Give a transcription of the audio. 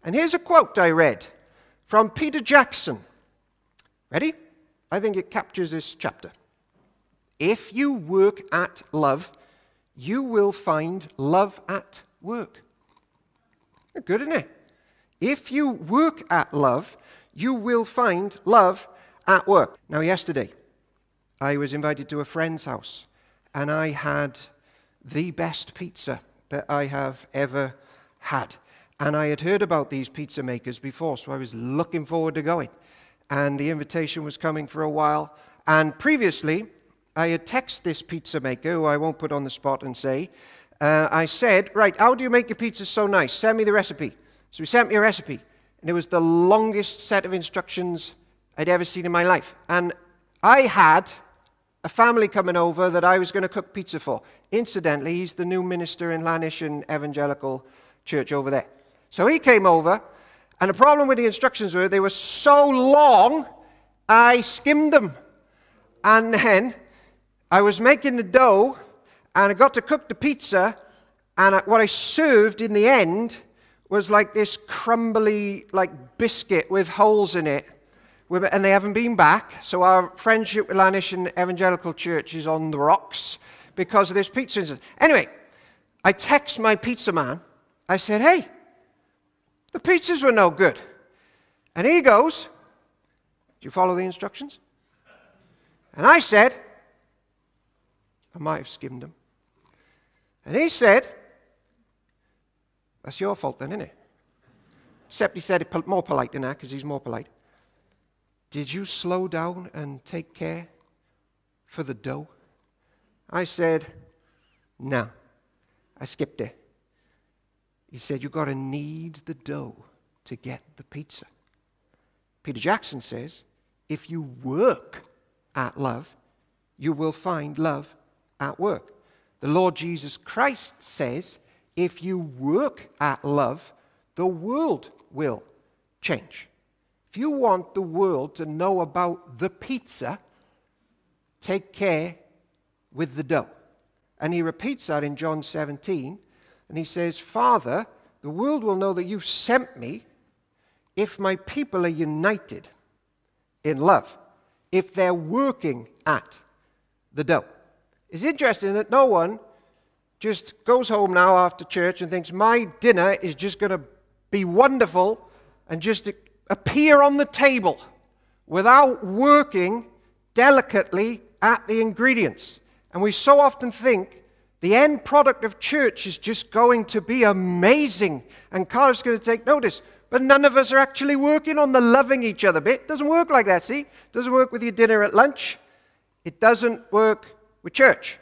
And here's a quote I read from Peter Jackson. Ready? I think it captures this chapter. If you work at love, you will find love at work. Good, isn't it? If you work at love, you will find love at work. Now, yesterday, I was invited to a friend's house, and I had the best pizza that I have ever had. And I had heard about these pizza makers before, so I was looking forward to going. And the invitation was coming for a while. And previously, I had texted this pizza maker, who I won't put on the spot and say, I said, right, how do you make your pizza so nice? Send me the recipe. So he sent me a recipe. And it was the longest set of instructions I'd ever seen in my life. And I had a family coming over that I was going to cook pizza for. Incidentally, he's the new minister in Lanishon Evangelical Church over there. So he came over, and the problem with the instructions were they were so long, I skimmed them. And then I was making the dough, and I got to cook the pizza, and what I served in the end was like this crumbly like biscuit with holes in it, and they haven't been back. So our friendship with Lanishon Evangelical Church is on the rocks because of this pizza incident. Anyway, I text my pizza man. I said, hey, the pizzas were no good. And he goes, did you follow the instructions? And I said, I might have skimmed them. And he said, that's your fault then, isn't it? Except he said it more polite than that, because he's more polite. Did you slow down and take care for the dough? I said, no. I skipped it. He said, you've got to knead the dough to get the pizza. Peter Jackson says, if you work at love, you will find love at work. The Lord Jesus Christ says, if you work at love, the world will change. If you want the world to know about the pizza, take care with the dough. And he repeats that in John 17, and he says, Father, the world will know that you sent me if my people are united in love, if they're working at the dough. It's interesting that no one just goes home now after church and thinks, my dinner is just going to be wonderful and just appear on the table without working delicately at the ingredients. And we so often think the end product of church is just going to be amazing and Carl's going to take notice. But none of us are actually working on the loving each other bit. It doesn't work like that, see? It doesn't work with your dinner at lunch. It doesn't work with church.